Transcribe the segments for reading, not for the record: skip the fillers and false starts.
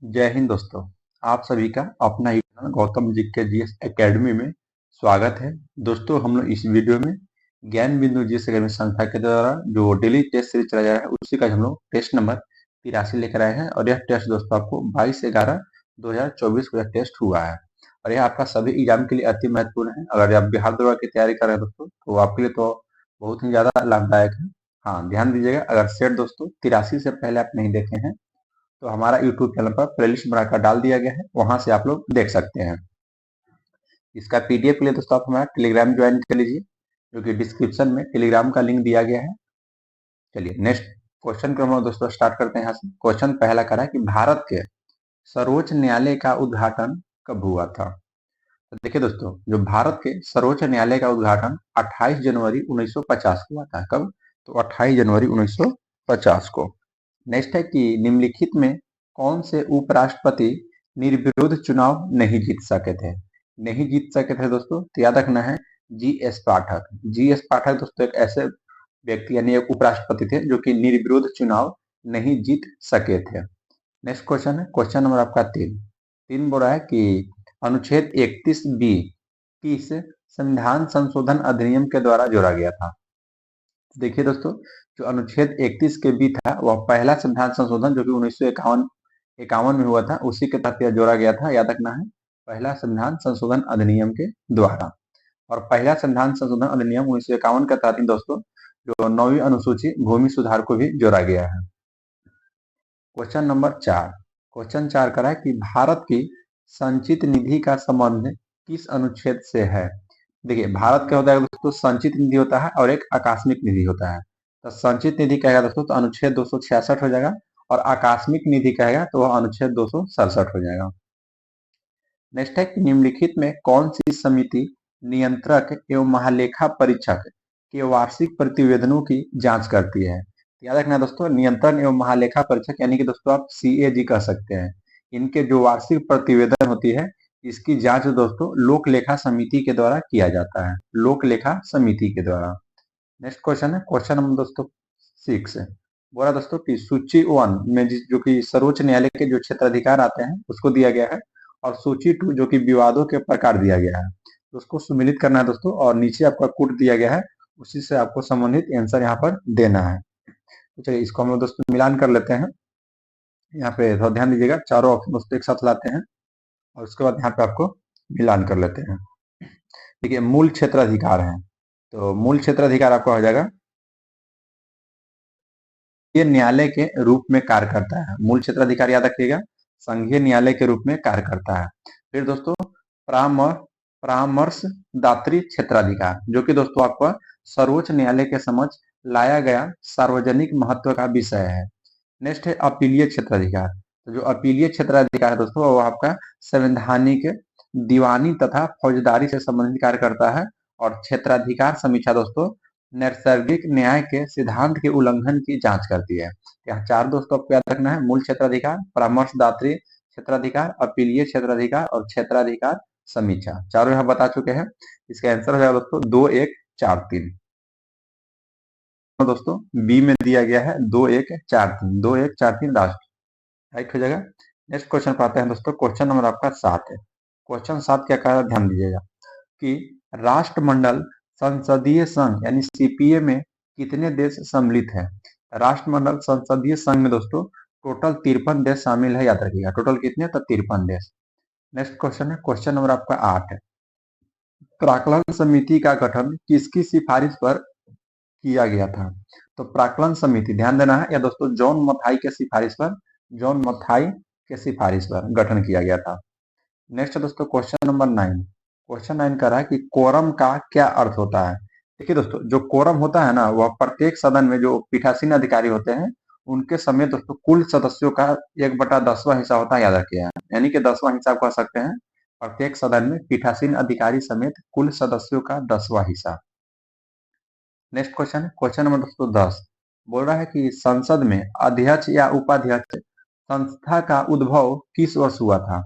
जय हिंद दोस्तों। आप सभी का अपना ही चैनल गौतम जी के जीएस एकेडमी में स्वागत है। दोस्तों, हम लोग इस वीडियो में ज्ञान बिंदु जीएस एकेडमी संस्था के द्वारा जो डेली टेस्ट सीरीज चलाया जा रहा है उसी का हम लोग टेस्ट नंबर 83 लेकर आए हैं। और यह टेस्ट दोस्तों आपको 22/11/2024 को यह टेस्ट हुआ है और यह आपका सभी एग्जाम के लिए अति महत्वपूर्ण है। अगर आप बिहार दरोगा की तैयारी कर रहे हैं दोस्तों तो आपके लिए तो बहुत ही ज्यादा लाभदायक है। हाँ, ध्यान दीजिएगा, अगर सेट दोस्तों 83 से पहले आप नहीं देखे हैं तो हमारा यूट्यूब चैनल पर प्लेलिस्ट बनाकर डाल दिया गया है, वहां से आप लोग देख सकते हैं। इसका पीडीएफ के लिए दोस्तों आप हमारा टेलीग्राम ज्वाइन कर लीजिए, जो कि डिस्क्रिप्शन में टेलीग्राम का लिंक दिया गया है। चलिए नेक्स्ट क्वेश्चन को हम लोग दोस्तों स्टार्ट करते हैं। यहाँ से क्वेश्चन पहला करा कि भारत के सर्वोच्च न्यायालय का उद्घाटन कब हुआ था। तो देखिए दोस्तों, जो भारत के सर्वोच्च न्यायालय का उद्घाटन 28 जनवरी 1950 को हुआ था। कब? तो 28 जनवरी 1950 को। नेक्स्ट है कि निम्नलिखित में कौन से उपराष्ट्रपति निर्विरोध चुनाव नहीं जीत सके थे। नहीं जीत सके थे दोस्तों, तो याद रखना है जीएस पाठक। जीएस पाठक दोस्तों एक ऐसे व्यक्ति यानी एक उपराष्ट्रपति थे जो कि निर्विरोध चुनाव नहीं जीत सके थे। नेक्स्ट क्वेश्चन है क्वेश्चन नंबर आपका 3 बोल रहा है कि अनुच्छेद 31 बी किस संविधान संशोधन अधिनियम के द्वारा जोड़ा गया था। देखिए दोस्तों, जो अनुच्छेद 31 के बी था वह पहला संविधान संशोधन जो कि 1951 में हुआ था, उसी के तहत यह जोड़ा गया था। याद रखना है, पहला संविधान संशोधन अधिनियम के द्वारा। और पहला संविधान संशोधन अधिनियम 1951 के तहत ही दोस्तों जो 9वीं अनुसूची भूमि सुधार को भी जोड़ा गया है। क्वेश्चन नंबर 4, क्वेश्चन 4 करा है कि भारत की संचित निधि का संबंध किस अनुच्छेद से है। देखिए, भारत क्या होता है दोस्तों, संचित निधि होता है और एक आकस्मिक निधि होता है। तो संचित निधि कहेगा दोस्तों तो अनुच्छेद 266 हो जाएगा, और आकस्मिक निधि कहेगा तो वह अनुच्छेद 267 हो जाएगा। नेक्स्ट है कि निम्नलिखित में कौन सी समिति नियंत्रक एवं महालेखा परीक्षक के वार्षिक प्रतिवेदनों की जांच करती है। याद रखना दोस्तों, नियंत्रण एवं महालेखा परीक्षक यानी कि दोस्तों आप सीएजी कह सकते हैं। इनके जो वार्षिक प्रतिवेदन होती है इसकी जांच दोस्तों लोक लेखा समिति के द्वारा किया जाता है, लोक लेखा समिति के द्वारा। नेक्स्ट क्वेश्चन है क्वेश्चन नंबर दोस्तों 6 बोला दोस्तों कि सूची 1 में जो कि सर्वोच्च न्यायालय के जो क्षेत्राधिकार आते हैं उसको दिया गया है, और सूची 2 जो कि विवादों के प्रकार दिया गया है, तो उसको सम्मिलित करना है दोस्तों। और नीचे आपका कोड दिया गया है, उसी से आपको संबंधित आंसर यहाँ पर देना है। तो चलिए इसको हम लोग दोस्तों मिलान कर लेते हैं। यहाँ पे थोड़ा ध्यान दीजिएगा, चारों ऑप्शन दोस्तों एक साथ लाते हैं और उसके बाद यहाँ पे आपको मिलान कर लेते हैं। देखिए, मूल क्षेत्राधिकार है, तो मूल क्षेत्राधिकार आपका हो जाएगा ये न्यायालय के रूप में कार्य करता है। मूल क्षेत्राधिकार याद रखिएगा, संघीय न्यायालय के रूप में कार्य करता है। फिर दोस्तों परामर्शदात्री क्षेत्राधिकार, जो कि दोस्तों आपका सर्वोच्च न्यायालय के समक्ष लाया गया सार्वजनिक महत्व का विषय है। नेक्स्ट है अपीलीय क्षेत्राधिकार। तो जो अपीलीय क्षेत्राधिकार है दोस्तों वो आपका संवैधानिक, दीवानी तथा फौजदारी से संबंधित कार्य करता है। और क्षेत्राधिकार समीक्षा दोस्तों नैसर्गिक न्याय के सिद्धांत के उल्लंघन की जांच करती है। यहाँ 4 दोस्तों आपको याद रखना है, मूल क्षेत्राधिकार, परामर्शदात्री क्षेत्राधिकार, अपीलीय क्षेत्राधिकार और क्षेत्राधिकार समीक्षा। चारों यहाँ बता चुके हैं। इसका आंसर हो जाएगा दोस्तों 2 1 4 3। दोस्तों बी में दिया गया है 2 1 4 3, 2 1 4 3 लास्ट राइट हो जाएगा। नेक्स्ट क्वेश्चन पर आते हैं दोस्तों, क्वेश्चन नंबर आपका 7 है। क्वेश्चन 7 क्या कह रहा है, ध्यान दीजिएगा कि राष्ट्रमंडल संसदीय संघ यानी सीपीए में कितने देश सम्मिलित हैं। राष्ट्रमंडल संसदीय संघ में दोस्तों टोटल 53 देश शामिल है, याद रखिएगा। टोटल कितने, तो 53 देश। नेक्स्ट क्वेश्चन है क्वेश्चन नंबर आपका 8 है। प्राक्कलन समिति का गठन किसकी सिफारिश पर किया गया था। तो प्राक्कलन समिति ध्यान देना है, या दोस्तों जॉन मथाई के सिफारिश पर, जॉन मथाई के सिफारिश पर गठन किया गया था। नेक्स्ट दोस्तों क्वेश्चन नंबर 9। क्वेश्चन 9 कह रहा है कि कोरम का क्या अर्थ होता है। देखिए दोस्तों, जो कोरम होता है ना वह प्रत्येक सदन में जो पीठासीन अधिकारी होते हैं उनके समेत दोस्तों कुल सदस्यों का 1/10वां हिस्सा होता है, याद रखिएगा। यानी कि 10वां हिस्सा कह सकते हैं। प्रत्येक सदन में पीठासीन अधिकारी समेत कुल सदस्यों का 10वां हिस्सा। नेक्स्ट क्वेश्चन है क्वेश्चन नंबर दोस्तों 10 बोल रहा है कि संसद में अध्यक्ष या उपाध्यक्ष संस्था का उद्भव किस वर्ष हुआ था।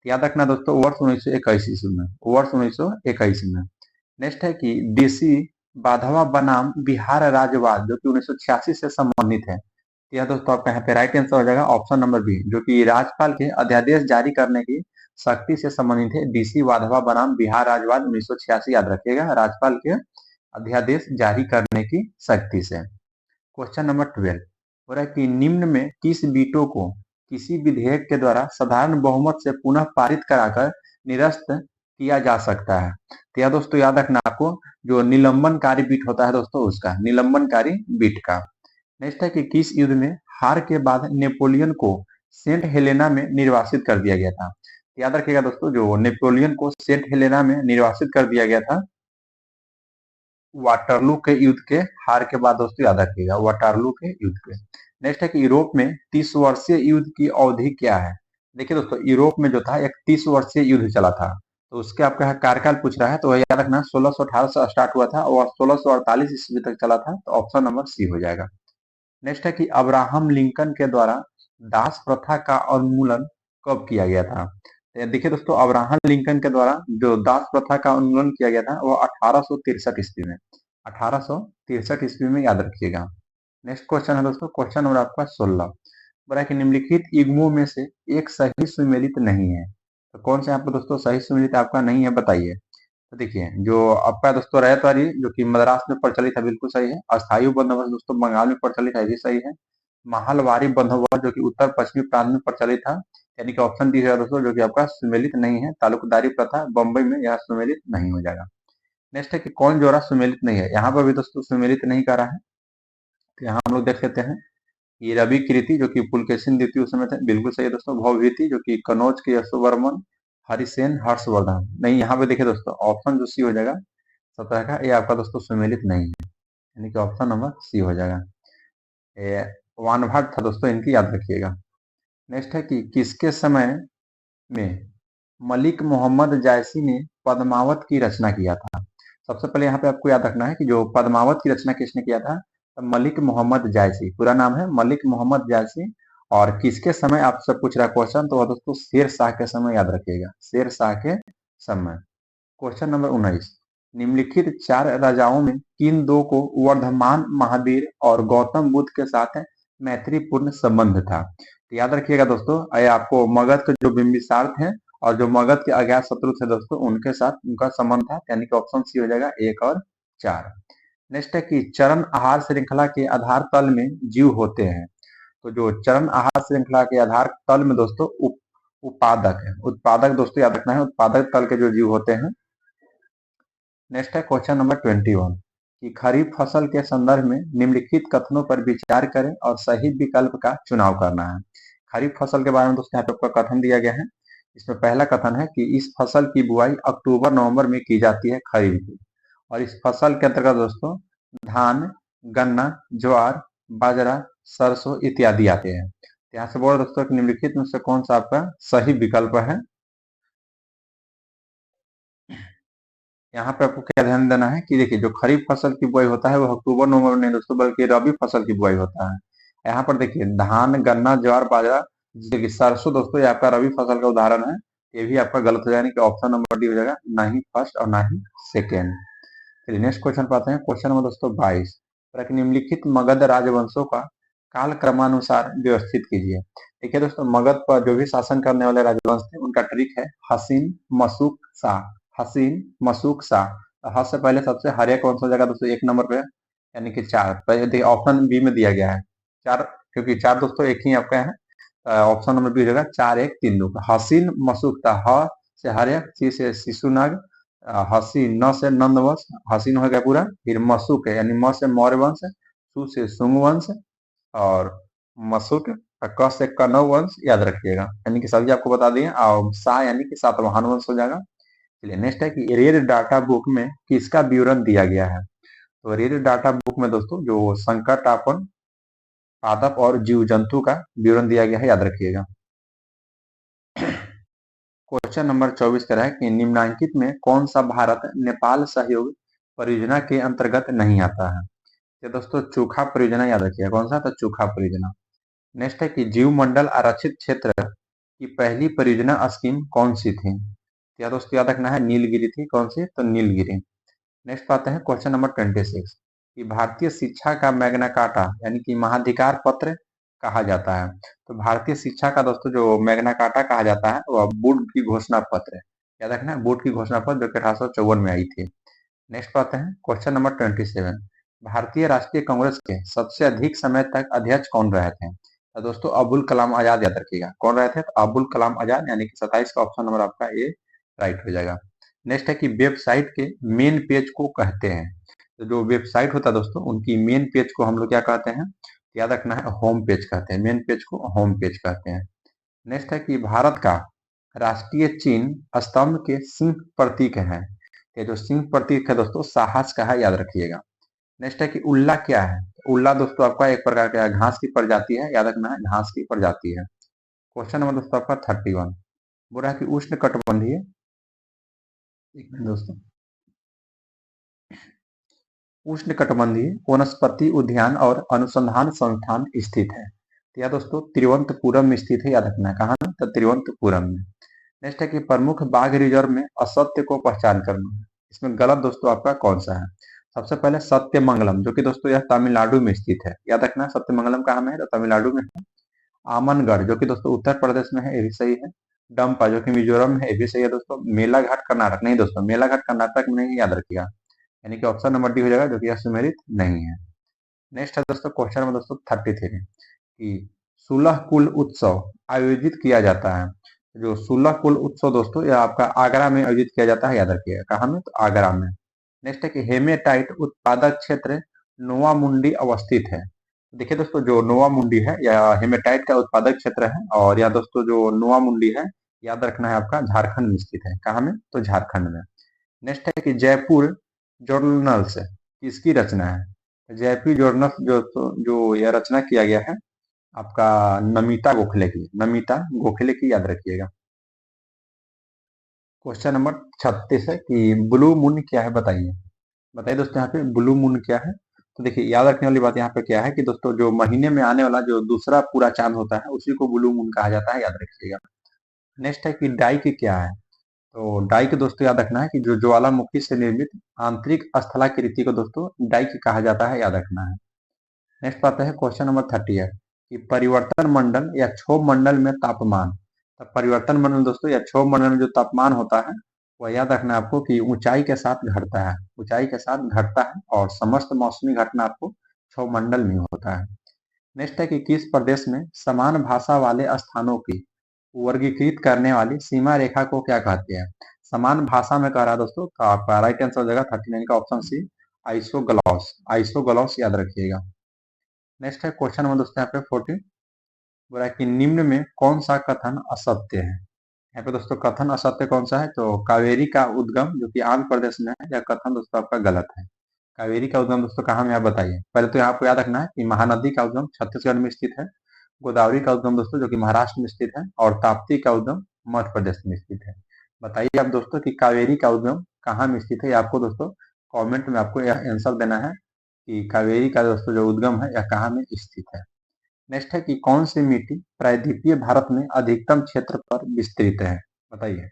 याद रखना दोस्तों वर्ष 1921 ईस्वी में, वर्ष 1921 में। नेक्स्ट है कि देसी बाधवा बनाम बिहार राज्यवाद जो कि 1986 से संबंधित है, तो यह दोस्तों आपका यहाँ पे राइट आंसर हो जाएगा ऑप्शन नंबर बी, जो कि राज्यपाल के अध्यादेश जारी करने की शक्ति से संबंधित है। डीसी वाधवा बनाम बिहार राज्यवाद 1986, याद रखिएगा, राज्यपाल के अध्यादेश जारी करने की शक्ति से। क्वेश्चन नंबर 12 हो रहा है कि निम्न में किस बीटो को किसी विधेयक के द्वारा साधारण बहुमत से पुनः पारित कराकर निरस्त किया जा सकता है। तो यह दोस्तों याद रखना आपको, जो निलंबनकारी बीट होता है दोस्तों, उसका निलंबनकारी बीट का। नेक्स्ट है कि किस युद्ध में हार के बाद नेपोलियन को सेंट हेलेना में निर्वासित कर दिया गया था। याद रखिएगा दोस्तों, जो नेपोलियन को सेंट हेलेना में निर्वासित कर दिया गया था वाटरलू के युद्ध के हार के बाद दोस्तों, याद रखिएगा, वाटरलू के युद्ध के। नेक्स्ट है कि यूरोप में 30 वर्षीय युद्ध की अवधि क्या है। देखिए दोस्तों, यूरोप में जो था एक 30 वर्षीय युद्ध चला था, तो उसके आपका कार्यकाल पूछ रहा है, तो याद रखना 1618 से स्टार्ट हुआ था और 1648 ईस्वी तक चला था, तो ऑप्शन नंबर सी हो जाएगा। नेक्स्ट है कि अब्राहम लिंकन के द्वारा दास प्रथा का उन्मूलन कब किया गया था। देखिए दोस्तों, अब्राहम लिंकन के द्वारा जो दास प्रथा का उन्मूलन किया गया था वो 1863 ईस्वी में, 1863 ईस्वी में, याद रखिएगा। नेक्स्ट क्वेश्चन है दोस्तों, क्वेश्चन नंबर आपका 16 बड़ा कि निम्नलिखित युग्मों में से एक सही सुमेलित नहीं है। तो कौन सा यहाँ पे दोस्तों सही सुमेलित आपका नहीं है, बताइए। तो देखिए, जो आपका दोस्तों रहतवारी जो कि मद्रास में प्रचलित है, बिल्कुल सही है। अस्थायी बंदोबस्त दोस्तों बंगाल में प्रचलित है, भी सही है। महलवारी बंदोबस्त जो कि उत्तर पश्चिमी प्रांत में प्रचलित था, यानी कि ऑप्शन डी है दोस्तों, जो कि आपका सुमेलित नहीं है। तालुकदारी प्रथा बंबई में, यह सुमेलित नहीं हो जाएगा। नेक्स्ट है कि कौन जोड़ा सुमेलित नहीं है, यहाँ पर भी दोस्तों सुमेलित नहीं कर रहा है। तो यहाँ हम लोग देख लेते हैं, ये रवि कीर्ति जो कि पुलकेशिन द्वितीय उस समय थे, बिल्कुल सही है दोस्तों। भवभीति जो कि कनौज के यशोवर्मन, हरिसेन हर्षवर्धन, नहीं, यहाँ पे देखिए दोस्तों ऑप्शन जो सी हो जाएगा 17 का, ये आपका दोस्तों सुमेलित नहीं है, यानी कि ऑप्शन नंबर सी हो जाएगा। ये वानभाट था दोस्तों, इनकी याद रखिएगा। नेक्स्ट है कि किसके समय में मलिक मोहम्मद जायसी ने पद्मावत की रचना किया था। सबसे पहले यहाँ पे आपको याद रखना है कि जो पद्मावत की रचना किसने किया था, तो मलिक मोहम्मद जायसी, पूरा नाम है मलिक मोहम्मद जायसी। और किसके समय आपसे पूछ रहा है क्वेश्चन, तो वह दोस्तों शेर शाह के समय, याद रखिएगा, शेर शाह के समय। क्वेश्चन नंबर 19 निम्नलिखित 4 राजाओं में किन दो को वर्धमान महावीर और गौतम बुद्ध के साथ मैत्रीपूर्ण संबंध था। तो याद रखिएगा दोस्तों, ये आपको मगध के जो बिंबिसार थे और जो मगध के अज्ञात शत्रु थे दोस्तों, उनके साथ उनका संबंध था, यानी कि ऑप्शन सी हो जाएगा 1 और 4। नेक्स्ट है कि चरण आहार श्रृंखला के आधार तल में जीव होते हैं। तो जो चरण आहार श्रृंखला के आधार तल में दोस्तों उत्पादक है, उत्पादक दोस्तों याद रखना है, उत्पादक तल के जो जीव होते हैं। नेक्स्ट है क्वेश्चन नंबर 21 कि खरीफ फसल के संदर्भ में निम्नलिखित कथनों पर विचार करें और सही विकल्प का चुनाव करना है। खरीफ फसल के बारे में दोस्तों यहाँ पे आपका कथन दिया गया है। इसमें पहला कथन है कि इस फसल की बुआई अक्टूबर नवंबर में की जाती है, खरीफ की, और इस फसल के अंतर्गत दोस्तों धान, गन्ना, ज्वार, बाजरा, सरसों इत्यादि आते हैं। यहाँ से बोलो दोस्तों कि निम्नलिखित में से कौन सा आपका सही विकल्प है। यहाँ पे आपको क्या ध्यान देना है कि देखिए, जो खरीफ फसल की बुआई होता है वो अक्टूबर नवंबर में नहीं दोस्तों, बल्कि रबी फसल की बुआई होता है। यहाँ पर देखिए धान, गन्ना, ज्वार, बाजरा, जैसे कि सरसों दोस्तों ये आपका रबि फसल का उदाहरण है। ये भी आपका गलत हो जाएगा, कि ऑप्शन नंबर डी हो जाएगा, ना ही फर्स्ट और ना ही सेकेंड। चलिए नेक्स्ट क्वेश्चन पाते हैं, क्वेश्चन नंबर दोस्तों 22 निम्नलिखित मगध राजवंशों का काल क्रमानुसार व्यवस्थित कीजिए। देखिए दोस्तों, मगध पर जो भी शासन करने वाले राजवंश थे उनका ट्रिक है हसीन मसूक शाह, हसीन मसूक शाह। ह से पहले सबसे हर्य कौन सा जगह दोस्तों 1 नंबर पे, यानी कि 4, पहले ऑप्शन बी में दिया गया है 4, क्योंकि 4 दोस्तों एक ही आपका है, ऑप्शन नंबर बी हो जाएगा 4 1 3 2। हसीन मसूक था, ह से हर्य, सी से शिशुनाग, हसीन, न से नंदवंश, हसीन हो गया पूरा, फिर मसूक है यानी म से मौर्य वंश, सु से सुंग वंश, और मसूक, क से कनौ वंश, याद रखिएगा, यानी कि सभी आपको बता दिए। और सा यानी कि सातवाहन वंश हो जाएगा। चलिए नेक्स्ट है कि रेड डाटा बुक में किसका विवरण दिया गया है। तो रेड डाटा बुक में दोस्तों जो संकटापन, पादप और जीव जंतु का विवरण दिया गया है, याद रखिएगा। क्वेश्चन नंबर 24 कह रहा है कि निम्नांकित में कौन सा भारत नेपाल सहयोग परियोजना के अंतर्गत नहीं आता है। तो दोस्तों चोखा परियोजना, याद रखिएगा कौन सा, तो चोखा परियोजना। नेक्स्ट है कि जीव मंडल आरक्षित क्षेत्र की पहली परियोजना स्कीम कौन सी थी। तो या दोस्तों याद रखना है नीलगिरी थी, कौन सी, तो नीलगिरी। नेक्स्ट आते हैं क्वेश्चन नंबर 26 कि भारतीय शिक्षा का मैग्ना कार्टा यानी कि महाधिकार पत्र कहा जाता है? तो भारतीय शिक्षा का दोस्तों जो मैग्ना कार्टा कहा जाता है वो वुड की घोषणा पत्र है। याद रखना है, वुड की घोषणा पत्र जो कि 1854 में आई थी। नेक्स्ट आते हैं क्वेश्चन नंबर 27। भारतीय राष्ट्रीय कांग्रेस के सबसे अधिक समय तक अध्यक्ष कौन रहे थे? तो दोस्तों अबुल कलाम आजाद याद रखिएगा। कौन रहे थे? तो अबुल कलाम आजाद, यानी कि 27 का ऑप्शन नंबर आपका ए राइट हो जाएगा। नेक्स्ट है कि वेबसाइट के मेन पेज को कहते हैं। तो जो वेबसाइट होता है दोस्तों उनकी मेन पेज को हम लोग क्या कहते हैं? याद रखना है, होम पेज कहते हैं। मेन पेज को होम पेज कहते हैं। नेक्स्ट है कि भारत का राष्ट्रीय चिन्ह स्तंभ के सिंह प्रतीक है। ये जो सिंह प्रतीक है दोस्तों साहस का है, याद रखिएगा। नेक्स्ट है कि उल्ला क्या है? उल्ला दोस्तों आपका एक प्रकार का घास की प्रजाति है, याद रखना है, घास की प्रजाति है। क्वेश्चन नंबर दोस्तों आपका 31 बोल रहा है कि उष्ण कटिबंधीय, एक मिनट दोस्तों, उष्ण कटिबंधीय वनस्पति उद्यान और अनुसंधान संस्थान स्थित है। तो यह दोस्तों तिरुवनंतपुरम में स्थित है, याद रखना है। कहाँ में? तो तिरुवनंतपुरम में। नेक्स्ट है कि प्रमुख बाघ रिजर्व में असत्य को पहचान करना है। इसमें गलत दोस्तों आपका कौन सा है? सबसे पहले सत्यमंगलम, जो कि दोस्तों यह तमिलनाडु में स्थित है, याद रखना है। सत्यमंगलम कहाँ में है? तो तमिलनाडु में है। आमनगढ़ जो कि दोस्तों उत्तर प्रदेश में है, ये भी सही है। डम्पा जो कि मिजोरम में है, ये भी सही है दोस्तों। मेलाघाट कर्नाटक नहीं दोस्तों, मेलाघाट कर्नाटक में नहीं, याद रखिएगा। यानी कि ऑप्शन नंबर डी हो जाएगा, जो कि यह सुमेलित नहीं है। नेक्स्ट है दोस्तों क्वेश्चन नंबर दोस्तों 33 कि सुलह कुल उत्सव आयोजित किया जाता है। जो सुलह कुल उत्सव दोस्तों यह आपका आगरा में आयोजित किया जाता है, याद रखिएगा। कहाँ में? तो आगरा में। नेक्स्ट है कि हेमेटाइट उत्पादक क्षेत्र नोवा मुंडी अवस्थित है। देखिए दोस्तों जो नोवा मुंडी है यह हेमेटाइट का उत्पादक क्षेत्र है, और यह दोस्तों जो नोवा मुंडी है याद रखना है आपका झारखंड में स्थित है। कहाँ में? तो झारखंड में। नेक्स्ट है कि जयपुर जर्नल्स किसकी रचना है? जयपुर जर्नल्स जो यह रचना किया गया है आपका नमिता गोखले की, नमिता गोखले की, याद रखिएगा। क्वेश्चन नंबर 36 है कि ब्लू मून क्या है? बताइए। बताइए दोस्तों यहाँ पे ब्लू मून क्या है? तो देखिए याद रखने वाली बात यहाँ पे क्या है कि दोस्तों जो महीने में आने वाला जो दूसरा पूरा चांद होता है उसी को ब्लू मून कहा जाता है, याद रखिएगा। नेक्स्ट है कि डाइक क्या है? तो डाइक दोस्तों याद रखना है कि जो ज्वालामुखी से निर्मित आंतरिक स्थलाकृति को दोस्तों डाइक कहा जाता है, याद रखना है। नेक्स्ट आता है क्वेश्चन नंबर 38 कि परिवर्तन मंडल या क्षोभ मंडल में तापमान। तो परिवर्तन मंडल दोस्तों या क्षोभ मंडल में जो तापमान होता है वह याद रखना है आपको कि ऊंचाई के साथ घटता है, ऊंचाई के साथ घटता है, और समस्त मौसमी घटना आपको क्षोभ मंडल में होता है। नेक्स्ट है कि किस प्रदेश में समान भाषा वाले स्थानों की वर्गीकृत करने वाली सीमा रेखा को क्या कहते हैं? समान भाषा में कह रहा है दोस्तों, तो आपका राइट आंसर हो जाएगा 39 का ऑप्शन सी, आइसोग्लॉस। आइसोग्लॉस याद रखिएगा। नेक्स्ट है क्वेश्चन नंबर दोस्तों यहाँ पे 40 बोला है कि निम्न में कौन सा कथन असत्य है? यहाँ पे दोस्तों कथन असत्य कौन सा है? तो कावेरी का उद्गम जो कि आंध्र प्रदेश में है, यह कथन दोस्तों आपका गलत है। कावेरी का उद्गम दोस्तों कहाँ में? आप बताइए। पहले तो आपको याद रखना है कि महानदी का उद्गम छत्तीसगढ़ में स्थित है, गोदावरी का उद्गम दोस्तों जो कि महाराष्ट्र में स्थित है, और ताप्ती का उद्गम मध्य प्रदेश में स्थित है। बताइए आप दोस्तों कि कावेरी का उद्गम कहाँ में स्थित है? आपको दोस्तों कमेंट में आपको यह आंसर देना है कि कावेरी का दोस्तों जो उद्गम है यह कहाँ में स्थित है। नेक्स्ट है कि कौन सी मिट्टी प्रायद्वीपीय भारत में अधिकतम क्षेत्र पर विस्तृत है? बताइए।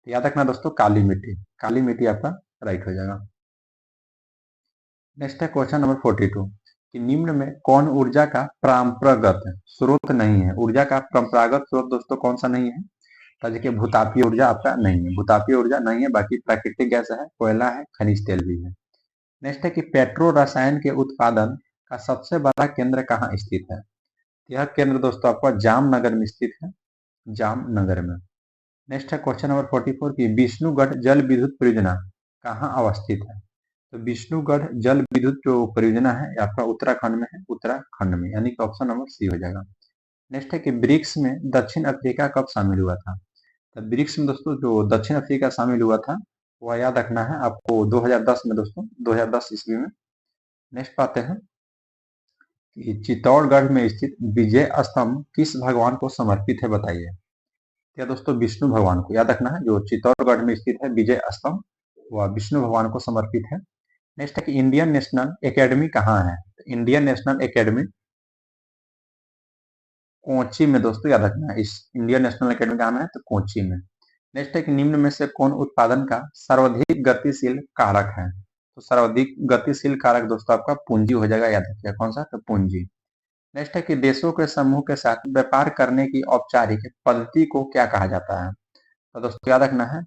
तो याद रखना दोस्तों काली मिट्टी, काली मिट्टी आपका राइट हो जाएगा। नेक्स्ट है क्वेश्चन नंबर 42 कि निम्न में कौन ऊर्जा का परंपरागत स्रोत नहीं है? ऊर्जा का परंपरागत स्रोत दोस्तों कौन सा नहीं है? तो देखिए भूतापीय ऊर्जा आपका नहीं है, भूतापीय ऊर्जा नहीं है, बाकी प्राकृतिक गैस है, कोयला है, खनिज तेल भी है। नेक्स्ट है कि पेट्रो रसायन के उत्पादन का सबसे बड़ा केंद्र कहाँ स्थित है? यह केंद्र दोस्तों आपका जामनगर में स्थित है, जामनगर में। नेक्स्ट है क्वेश्चन नंबर 44 की विष्णुगढ़ जल विद्युत परियोजना कहाँ अवस्थित है? तो विष्णुगढ़ जल विद्युत जो परियोजना है ये आपका उत्तराखंड में है, उत्तराखंड में, यानी कि ऑप्शन नंबर सी हो जाएगा। नेक्स्ट है कि ब्रिक्स में दक्षिण अफ्रीका कब शामिल हुआ था? तो ब्रिक्स में दोस्तों जो दक्षिण अफ्रीका शामिल हुआ था वह याद रखना है आपको 2010 में दोस्तों, 2010 ईस्वी में। नेक्स्ट आते हैं कि चित्तौड़गढ़ में स्थित विजय स्तंभ किस भगवान को समर्पित है? बताइए। क्या दोस्तों विष्णु भगवान को, याद रखना है। जो चित्तौड़गढ़ में स्थित है विजय स्तंभ वह विष्णु भगवान को समर्पित है। नेक्स्ट है कि इंडियन नेशनल एकेडमी कहाँ है? तो इंडियन नेशनल एकेडमी कोची में दोस्तों, याद रखना है। इस इंडियन नेशनल एकेडमी कहाँ में है? तो कोची में। नेक्स्ट है कि निम्न में से कौन उत्पादन का सर्वाधिक गतिशील कारक है? तो सर्वाधिक गतिशील कारक दोस्तों आपका पूंजी हो जाएगा, याद रखिएगा। कौन सा? तो पूंजी। नेक्स्ट है कि देशों के समूह के साथ व्यापार करने की औपचारिक पद्धति को क्या कहा जाता है? तो दोस्तों याद रखना है,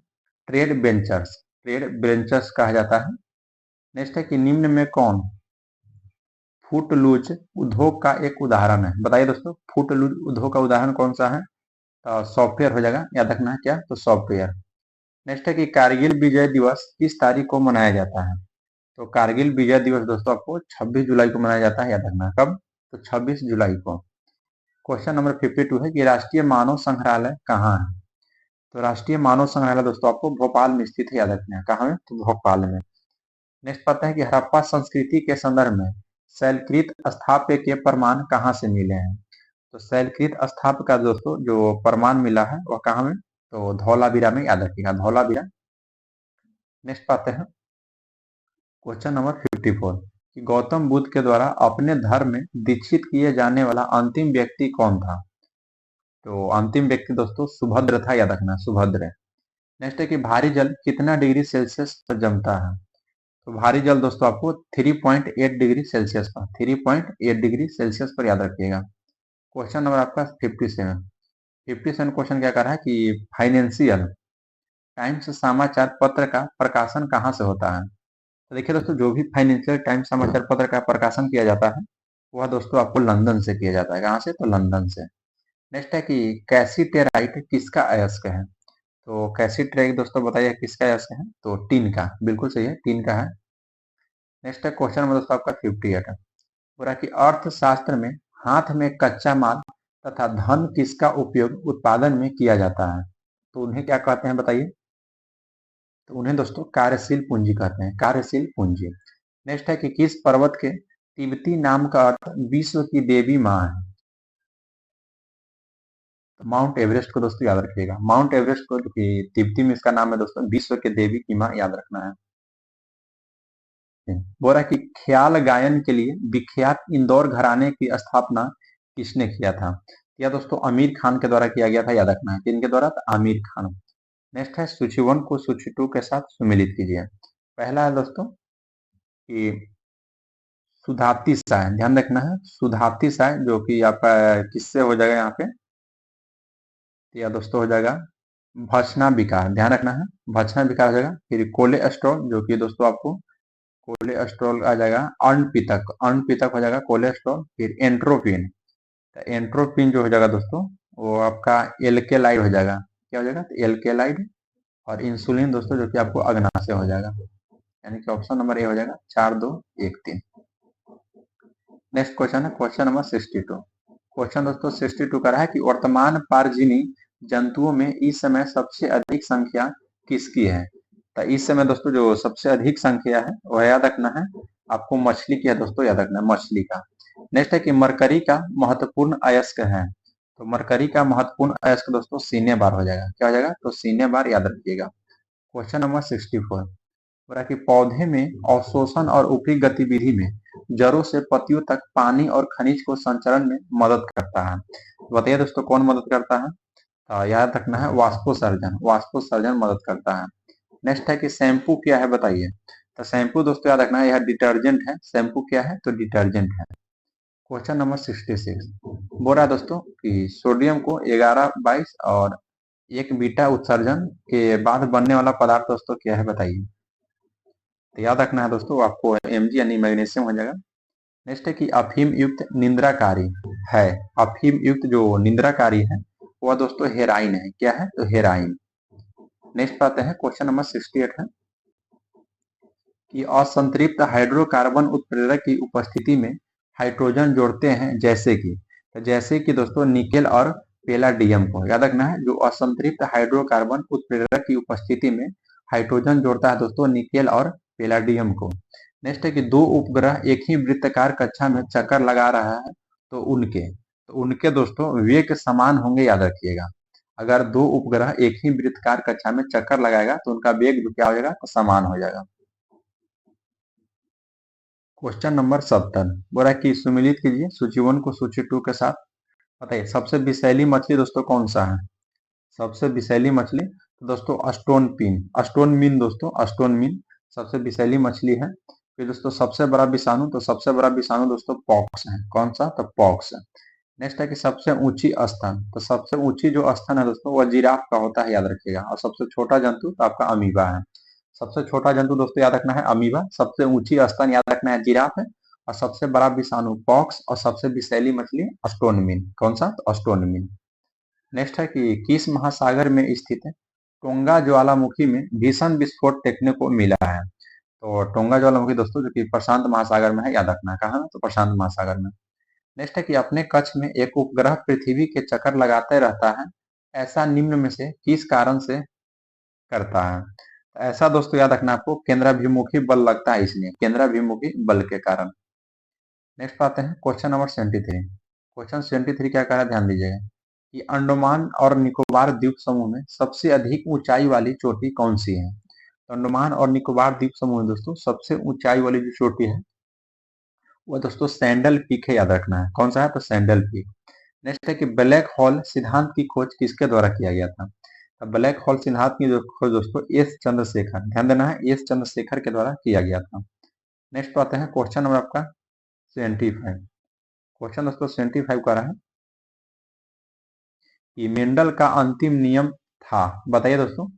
ट्रेड बेंचर्स कहा जाता है। नेक्स्ट है कि निम्न में कौन फुटलूज उद्योग का एक उदाहरण है? बताइए दोस्तों, फुटलूज उद्योग का उदाहरण कौन सा है? तो सॉफ्टवेयर हो जाएगा, याद रखना है क्या, तो सॉफ्टवेयर। नेक्स्ट है कि कारगिल विजय दिवस किस तारीख को मनाया जाता है? तो कारगिल विजय दिवस दोस्तों आपको 26 जुलाई को मनाया जाता है, याद रखना। कब? तो 26 जुलाई को। क्वेश्चन नंबर 52 है कि राष्ट्रीय मानव संग्रहालय कहाँ है? तो राष्ट्रीय मानव संग्रहालय दोस्तों आपको भोपाल में स्थित है, याद रखना है। कहाँ में? तो भोपाल में। नेक्स्ट पता है कि हड़प्पा संस्कृति के संदर्भ में शैलकृत स्थाप्य के प्रमाण कहाँ से मिले हैं? तो शैलकृत स्थाप्य का दोस्तों जो प्रमाण मिला है वह कहाँ में? तो धौलावीरा में, याद रखिएगा, धौलावीरा। नेक्स्ट पाते हैं क्वेश्चन नंबर 54 कि गौतम बुद्ध के द्वारा अपने धर्म में दीक्षित किए जाने वाला अंतिम व्यक्ति कौन था? तो अंतिम व्यक्ति दोस्तों सुभद्र था, याद रखना, सुभद्र। नेक्स्ट है कि भारी जल कितना डिग्री सेल्सियस पर जमता है? तो भारी जल दोस्तों आपको 3.8 डिग्री सेल्सियस पर, 3.8 डिग्री सेल्सियस पर, याद रखिएगा। क्वेश्चन नंबर आपका 57 क्वेश्चन क्या कर रहा है कि फाइनेंशियल टाइम्स समाचार पत्र का प्रकाशन कहाँ से होता है? तो देखिए दोस्तों, जो भी फाइनेंशियल टाइम्स समाचार पत्र का प्रकाशन किया जाता है वह दोस्तों आपको लंदन से किया जाता है। कहाँ से? तो लंदन से। नेक्स्ट है कि कैसीटेराइट किसका अयस्क है? तो कैसीटेराइट दोस्तों बताइए किसका अयस्क है? तो टीन का, बिल्कुल सही है, टीन का है। नेक्स्ट है क्वेश्चन नंबर दोस्तों आपका 58 है, बोला कि अर्थशास्त्र में हाथ में कच्चा माल तथा धन किसका उपयोग उत्पादन में किया जाता है? तो उन्हें क्या कहते हैं बताइए? तो उन्हें दोस्तों कार्यशील पूंजी कहते हैं, कार्यशील पूंजी। नेक्स्ट है कि किस पर्वत के तिब्बती नाम का अर्थ विश्व की देवी माँ है? तो माउंट एवरेस्ट को दोस्तों याद रखिएगा, माउंट एवरेस्ट को, जो कि तिब्बती में इसका नाम है दोस्तों विश्व के देवी की माँ, याद रखना है। बोल रहा है कि ख्याल गायन के लिए विख्यात इंदौर घराने की स्थापना किसने किया था? या दोस्तों आमिर खान के द्वारा किया गया था, याद रखना है। किनके द्वारा? तो आमिर खान। नेक्स्ट है सूची 1 को सूची 2 के साथ सुमिलित कीजिए। पहला है दोस्तों कि सुधाती साय, ध्यान रखना है, सुधाती साय, जो कि आपका किससे हो जाएगा यहाँ पे? या दोस्तों हो जाएगा भचना विकार, ध्यान रखना है, भचना विकार हो जाएगा। फिर कोलेस्ट्रॉल, जो कि दोस्तों आपको कोलेस्ट्रॉल आ जाएगा, अण्डपितक, अण्डपितक हो जाएगा कोलेस्ट्रॉल। फिर एंट्रोपिन, तो एंट्रोपिन जो हो जाएगा दोस्तों वो आपका एल्केलाइड हो जाएगा। क्या हो जाएगा? तो एल्केलाइड। और इंसुलिन दोस्तों जो कि आपको अग्नाशय हो जाएगा, यानी कि ऑप्शन नंबर ए हो जाएगा, 4 2 1 3। नेक्स्ट क्वेश्चन है क्वेश्चन नंबर 62। क्वेश्चन दोस्तों 62 का रहा है कि वर्तमान पारजीवी जंतुओं में इस समय सबसे अधिक संख्या किसकी है? तो इस समय दोस्तों जो सबसे अधिक संख्या है वह याद रखना है आपको मछली की है दोस्तों, याद रखना है मछली का। नेक्स्ट है कि मरकरी का महत्वपूर्ण अयस्क है? तो मरकरी का महत्वपूर्ण अयस्क दोस्तों सीने बार हो जाएगा। क्या हो जाएगा? तो सीने बार, याद रखिएगा। क्वेश्चन नंबर 64 बोला कि पौधे में अवशोषण और ऊपरी गतिविधि में जड़ों से पत्तियों तक पानी और खनिज को संचरण में मदद करता है। बताइए दोस्तों कौन मदद करता है? याद रखना है वाष्पोसर्जन, वाष्पोसर्जन मदद करता है। नेक्स्ट है कि शैम्पू क्या है बताइए? तो शैम्पू दोस्तों याद रखना है यह डिटर्जेंट है। शैम्पू क्या है? तो डिटर्जेंट है। क्वेश्चन नंबर 66 बोल रहा है दोस्तों कि सोडियम को 11-22 और एक बीटा उत्सर्जन के बाद बनने वाला पदार्थ दोस्तों क्या है बताइए? तो याद रखना है दोस्तों आपको Mg यानी मैग्नीशियम हो जाएगा। नेक्स्ट है कि अफीम युक्त निंद्राकारी है, अफीम युक्त जो निंद्राकारी है वह दोस्तों हेराइन है। क्या है? तो हेराइन। नेक्स्ट पाते हैं क्वेश्चन नंबर 68 है कि असंतृप्त हाइड्रोकार्बन उत्प्रेरक की उपस्थिति में हाइड्रोजन जोड़ते हैं, जैसे कि दोस्तों निकेल और पैलाडियम को। याद रखना है जो असंतृप्त हाइड्रोकार्बन उत्प्रेरक की उपस्थिति में हाइड्रोजन जोड़ता है दोस्तों निकेल और पैलाडियम को। नेक्स्ट है कि दो उपग्रह एक ही वृत्ताकार कक्षा में चक्कर लगा रहा है तो उनके दोस्तों वेग समान होंगे, याद रखिएगा। अगर दो उपग्रह एक ही वृत्ताकार कक्षा में चक्कर लगाएगा तो उनका वेग क्या हो जाएगा? तो समान हो जाएगा। क्वेश्चन नंबर 70 बोला कि सुमिलित कीजिए सूची 1 को सूची 2 के साथ। बताइए सबसे विषैली मछली दोस्तों कौन सा है? सबसे विषैली मछली तो दोस्तों स्टोन मीन दोस्तों, स्टोन मीन सबसे विषैली मछली है। फिर दोस्तों सबसे बड़ा विषाणु, तो सबसे बड़ा विषाणु दोस्तों पॉक्स है। कौन सा? तो पॉक्स है। नेक्स्ट है कि सबसे ऊंची स्तन, तो सबसे ऊंची जो स्तन है दोस्तों वह जिराफ का होता है, याद रखिएगा। और सबसे छोटा जंतु तो आपका अमीबा है। सबसे छोटा जंतु दोस्तों याद रखना है अमीबा, सबसे ऊंची स्तन याद रखना है जिराफ है, और सबसे बड़ा विषाणु पॉक्स, और सबसे विषैली मछली अस्टोनमिन। कौन सा? तो अस्टोनमिन। नेक्स्ट है कि किस महासागर में स्थित है? टोंगा ज्वालामुखी में भीषण विस्फोट देखने को मिला है। तो टोंगा ज्वालामुखी दोस्तों जो कि प्रशांत महासागर में है, याद रखना है। कहाँ? तो प्रशांत महासागर में। नेक्स्ट है कि अपने कक्ष में एक उपग्रह पृथ्वी के चक्कर लगाते रहता है, ऐसा निम्न में से किस कारण से करता है? तो ऐसा दोस्तों याद रखना आपको, केंद्राभिमुखी बल लगता है इसलिए, केंद्राभिमुखी बल के कारण। नेक्स्ट आते हैं क्वेश्चन नंबर 73। क्वेश्चन 73 क्या कह रहा है, ध्यान दीजिएगा कि अंडमान और निकोबार द्वीप समूह में सबसे अधिक ऊंचाई वाली चोटी कौन सी है? तो अंडमान और निकोबार द्वीप समूह में दोस्तों सबसे ऊंचाई वाली जो चोटी है वो दोस्तों सैंडल पीक है, याद रखना है। कौन सा है? तो सैंडल पीक। नेक्स्ट है कि ब्लैक होल सिद्धांत की खोज किसके द्वारा किया गया था? तो ब्लैक होल सिद्धांत की जो खोज दोस्तों एस चंद्रशेखर, ध्यान देना है, एस चंद्रशेखर के द्वारा किया गया था। नेक्स्ट आते हैं क्वेश्चन नंबर आपका 75। क्वेश्चन दोस्तों 75 का रहा है कि मेंडल का अंतिम नियम था। बताइए दोस्तों,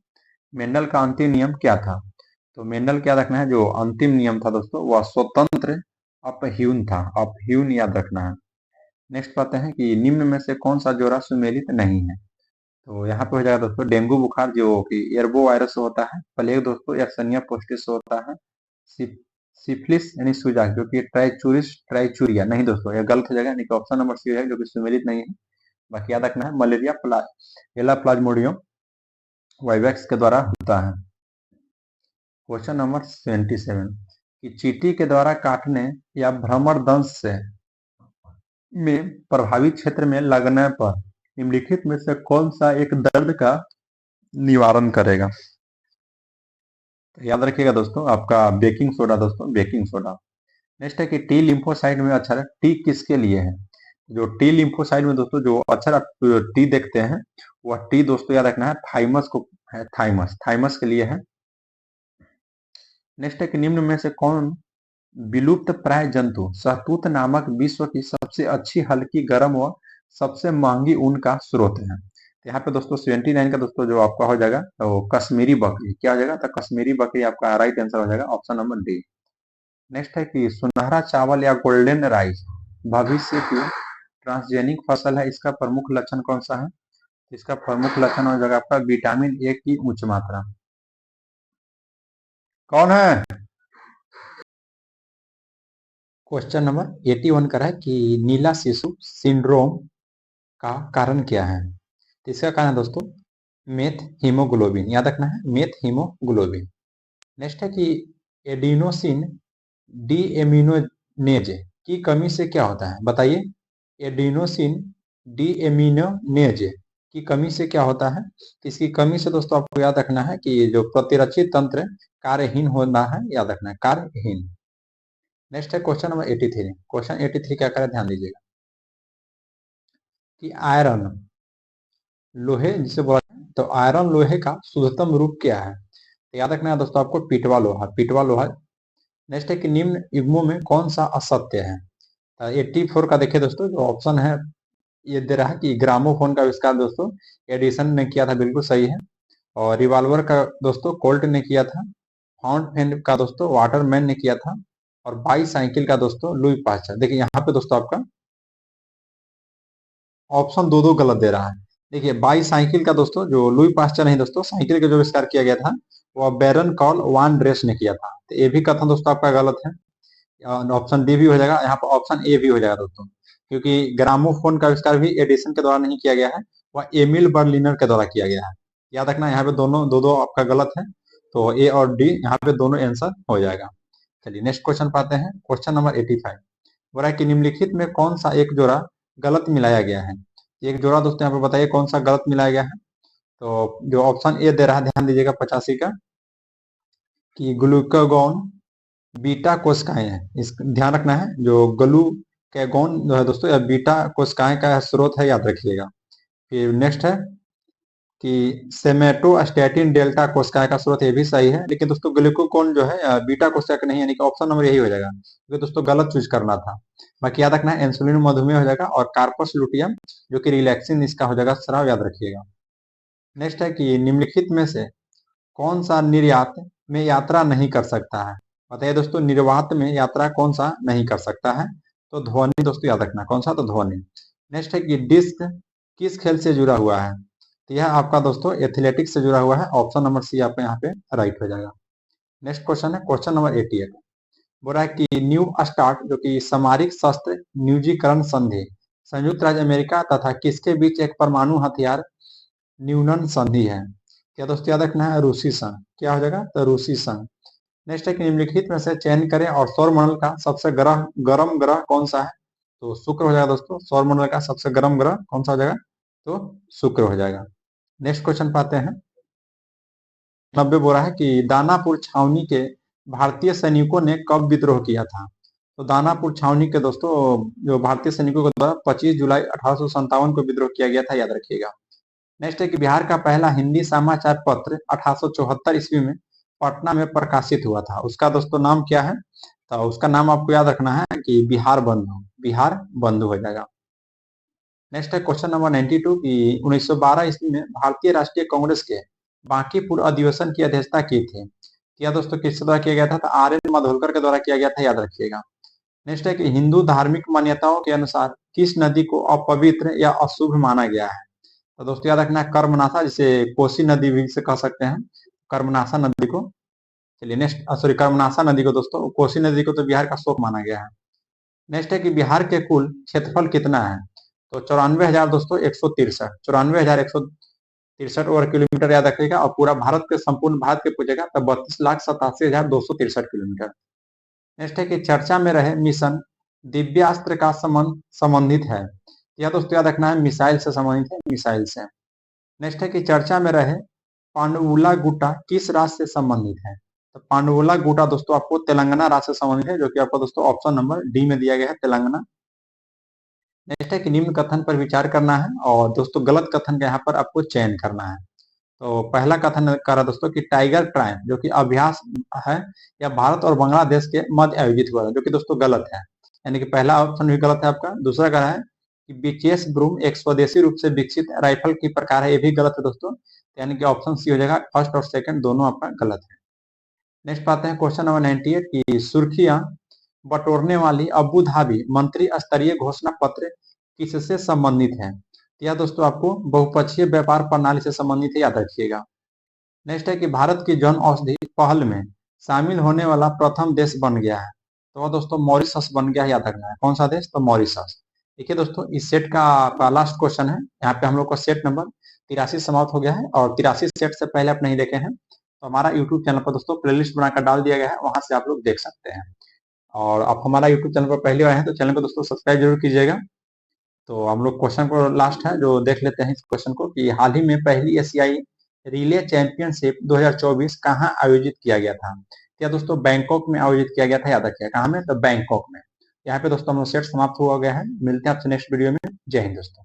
मेंडल का अंतिम नियम क्या था? तो मेंडल क्या रखना है, जो अंतिम नियम था दोस्तों वह स्वतंत्र अपह्यून था। अपह्यून याद रखना है। नेक्स्ट पाते हैं कि निम्न में से कौन सा जोड़ा सुमेलित नहीं है? तो यहाँ पे हो जाएगा दोस्तों डेंगू बुखार जो कि एर्बो वायरस से होता है, प्लेग दोस्तों एक्सनिया पोस्टिस से होता है, सिफिलिस यानी सूजा जो कि ट्राइचूरिस ट्राइचूरिया नहीं दोस्तों, यह गलत हो जाएगा, यानी कि ऑप्शन नंबर सी है जो कि सुमेलित नहीं है। बाकी याद रखना है मलेरिया एला प्लाज्मोडियम वाइवैक्स के द्वारा होता है। क्वेश्चन नंबर 77 कि चींटी के द्वारा काटने या भ्रमण दंश से में प्रभावित क्षेत्र में लगने पर निम्नलिखित में से कौन सा एक दर्द का निवारण करेगा? तो याद रखिएगा दोस्तों आपका बेकिंग सोडा दोस्तों, बेकिंग सोडा। नेक्स्ट है कि टी लिम्फोसाइट में अक्षर टी किसके लिए है? जो टी लिम्फोसाइट में दोस्तों जो अक्षर आप टी देखते हैं वह टी दोस्तों याद रखना है थाइमस को है, थाइमस, थाइमस के लिए है। नेक्स्ट है कि निम्न में से कौन विलुप्त प्राय जंतु शहतूत नामक विश्व की सबसे अच्छी हल्की गर्म व सबसे महंगी ऊन का स्रोत है? तो यहाँ पे दोस्तों 79 का दोस्तों जो आपका हो जाएगा तो कश्मीरी बकरी। क्या हो जाएगा? तो कश्मीरी बकरी आपका राइट आंसर हो जाएगा, ऑप्शन नंबर डी। नेक्स्ट है कि सुनहरा चावल या गोल्डन राइस भविष्य की ट्रांसजेनिक फसल है, इसका प्रमुख लक्षण कौन सा है? इसका प्रमुख लक्षण हो जाएगा आपका विटामिन ए की उच्च मात्रा। कौन है? क्वेश्चन नंबर 81 का है कि नीला शिशु सिंड्रोम का कारण क्या है? तो इसका कारण दोस्तों मेथ हीमोग्लोबिन, याद रखना है मेथ हीमोग्लोबिन। नेक्स्ट है कि एडिनोसिन डी एमिनोनेज की कमी से क्या होता है? बताइए, एडिनोसिन डी एमिनोनेज की कमी से क्या होता है? इसकी कमी से दोस्तों आपको याद रखना है कि जो प्रतिरक्षी तंत्र कार्यहीन होना है, याद रखना है कार्यहीन। नेक्स्ट है क्वेश्चन नंबर 83। क्वेश्चन 83 क्या करें, ध्यान दीजिएगा कि आयरन लोहे जिसे बोला जाए तो आयरन लोहे का शुद्धतम रूप क्या है? तो याद रखना है दोस्तों आपको पिटवा लोहा, पिटवा लोहा। नेक्स्ट है कि निम्न युग्मों में कौन सा असत्य है? तो 84 का देखिए दोस्तों जो ऑप्शन है ये दे रहा है कि ग्रामोफोन का आविष्कार दोस्तों एडिसन ने किया था, बिल्कुल सही है। और रिवॉल्वर का दोस्तों कोल्ट ने किया था। फाउंटेन का दोस्तों वाटरमैन ने किया था। और बाई साइकिल का दोस्तों लुई पास्चर। देखिए यहाँ पे दोस्तों आपका ऑप्शन दो दो गलत दे रहा है। देखिए बाई साइकिल का दोस्तों जो लुई पास्चर नहीं दोस्तों, साइकिल का जो आविष्कार किया गया था वह बैरन कॉल वान ड्रेस ने किया था। तो ये भी कथन दोस्तों आपका गलत है। ऑप्शन डी भी हो जाएगा, यहाँ पर ऑप्शन ए भी हो जाएगा दोस्तों, क्योंकि ग्रामोफोन का आविष्कार भी एडिसन के द्वारा नहीं किया गया है, वह एमिल बर्लिनर के द्वारा किया गया है। याद रखना यहाँ पे दोनों दो दो आपका गलत है, तो ए और डी यहाँ पे दोनों आंसर हो जाएगा। चलिए नेक्स्ट क्वेश्चन पाते हैं, क्वेश्चन नंबर 85। बोला कि निम्नलिखित में कौन सा एक जोड़ा गलत मिलाया गया है? एक जोड़ा दोस्तों यहाँ पे बताइए कौन सा गलत मिलाया गया है। तो जो ऑप्शन ए दे रहा है ध्यान दीजिएगा 85 का कि ग्लूकागॉन बीटा कोशिकाएं हैं, इस ध्यान रखना है। जो ग्लूकागॉन जो है दोस्तों यह बीटा कोशिकाएं का स्रोत है, याद रखिएगा। फिर नेक्स्ट है कि सेमेटोस्टेटिन डेल्टा कोशिका का स्रोत, ये भी सही है, लेकिन दोस्तों ग्लूकोकॉन जो है बीटा कोशिका का नहीं, यानी कि ऑप्शन नंबर यही हो जाएगा, क्योंकि दोस्तों गलत चूज करना था। बाकी याद रखना है इंसुलिन मधुमेह हो जाएगा, और कार्पस लुटियम जो कि रिलैक्सिन इसका हो जाएगा स्राव, याद रखिएगा। नेक्स्ट है कि निम्नलिखित में से कौन सा निर्यात में यात्रा नहीं कर सकता है? बताइए दोस्तों, निर्वात में यात्रा कौन सा नहीं कर सकता है? तो ध्वनि दोस्तों याद रखना, कौन सा? तो ध्वनि। नेक्स्ट है कि डिस्क किस खेल से जुड़ा हुआ है? तो यह आपका दोस्तों एथलेटिक्स से जुड़ा हुआ है, ऑप्शन नंबर सी आपका यहाँ पे राइट हो जाएगा। नेक्स्ट क्वेश्चन है क्वेश्चन नंबर 88। बोल रहा है कि न्यू स्टार्ट जो कि सामरिक शस्त्र निजीकरण संधि संयुक्त राज्य अमेरिका तथा किसके बीच एक परमाणु हथियार न्यूनन संधि है? क्या दोस्तों याद रखना है? रूसी संघ। क्या हो जाएगा? तो रूसी संघ। नेक्स्ट है कि निम्नलिखित में से चयन करें और सौरमंडल का सबसे गर्म ग्रह कौन सा है? तो शुक्र हो जाएगा दोस्तों। सौरमंडल का सबसे गर्म ग्रह कौन सा हो जाएगा? तो शुक्र हो जाएगा। नेक्स्ट क्वेश्चन पाते हैं। 90 बोल रहा है कि दानापुर छावनी के भारतीय सैनिकों ने कब विद्रोह किया था? तो दानापुर छावनी के दोस्तों जो भारतीय सैनिकों के द्वारा 25 जुलाई 1857 को विद्रोह किया गया था, याद रखिएगा। नेक्स्ट है कि बिहार का पहला हिंदी समाचार पत्र 1874 ईस्वी में पटना में प्रकाशित हुआ था, उसका दोस्तों नाम क्या है? तो उसका नाम आपको याद रखना है कि बिहार बंधु, बिहार बंधु हो जाएगा। नेक्स्ट है क्वेश्चन नंबर 92 की 1912 ईस्वी में भारतीय राष्ट्रीय कांग्रेस के बांकीपुर अधिवेशन की अध्यक्षता की थी। क्या दोस्तों किसके द्वारा किया गया था? तो आर.एन. मालवलकर के द्वारा किया गया था, याद रखिएगा। नेक्स्ट है कि हिंदू धार्मिक मान्यताओं के अनुसार किस नदी को अपवित्र या अशुभ माना गया है? तो दोस्तों याद रखना है कर्मनाशा, जिसे कोसी नदी भी से कह सकते हैं, कर्मनाशा नदी को। चलिए नेक्स्ट, सॉरी कर्मनाशा नदी को दोस्तों, कोसी नदी को तो बिहार का शोक माना गया है। नेक्स्ट है कि बिहार के कुल क्षेत्रफल कितना है? तो 94,000 दोस्तों 163, 94,163 वर्ग किलोमीटर, याद रखिएगा। और पूरा भारत के संपूर्ण भारत के पूछेगा तो 32,87,263 किलोमीटर। नेक्स्ट है कि चर्चा में रहे मिशन दिव्यास्त्र का संबंधित है। यह दोस्तों याद रखना है मिसाइल से संबंधित है, मिसाइल से। नेक्स्ट है कि चर्चा में रहे पांडुला गुट्टा किस राज्य से संबंधित है? तो पांडुला गुट्टा दोस्तों आपको तेलंगाना राज्य से संबंधित है, जो कि आपको दोस्तों ऑप्शन नंबर डी में दिया गया है, तेलंगाना। नेक्स्ट है कि निम्न कथन पर विचार करना है, और दोस्तों गलत कथन का यहाँ पर आपको चयन करना है। तो पहला कथन कर रहा दोस्तों कि टाइगर ट्रायल जो कि अभ्यास है या भारत और बांग्लादेश के मध्य आयोजित हुआ है, जो कि दोस्तों गलत है, यानी कि पहला ऑप्शन भी गलत है आपका। दूसरा कह रहा है कि बीकेएस ब्रूम एक स्वदेशी रूप से विकसित राइफल की प्रकार है, ये भी गलत है दोस्तों, यानी कि ऑप्शन सी हो जाएगा। फर्स्ट और सेकंड दोनों आपका गलत है। नेक्स्ट पाते हैं क्वेश्चन नंबर 98 की सुर्खियां बटोरने वाली अबू धाबी मंत्री स्तरीय घोषणा पत्र किससे संबंधित है? यह दोस्तों आपको बहुपक्षीय व्यापार प्रणाली से संबंधित है, याद रखिएगा। नेक्स्ट है कि भारत की जन औषधि पहल में शामिल होने वाला प्रथम देश बन गया है, तो वह दोस्तों मॉरिशस बन गया है, याद रखना है। कौन सा देश? तो मॉरिशस। देखिए दोस्तों इस सेट का लास्ट क्वेश्चन है, यहाँ पे हम लोग का सेट नंबर 83 समाप्त हो गया है, और 83 सेट से पहले आप नहीं देखे हैं तो हमारा यूट्यूब चैनल पर दोस्तों प्लेलिस्ट बनाकर डाल दिया गया है, वहां से आप लोग देख सकते हैं। और आप हमारा यूट्यूब चैनल पर पहले आए हैं तो चैनल को दोस्तों सब्सक्राइब जरूर कीजिएगा। तो हम लोग क्वेश्चन को लास्ट है जो देख लेते हैं इस क्वेश्चन को, कि हाल ही में पहली एशियाई रिले चैंपियनशिप 2024 कहाँ आयोजित किया गया था? क्या दोस्तों बैंकॉक में आयोजित किया गया था, याद रखिएगा। कहाँ में? तो बैंकॉक में। यहाँ पे दोस्तों हम लोग सेट समाप्त हुआ गया है। मिलते हैं आपसे नेक्स्ट वीडियो में। जय हिंद दोस्तों।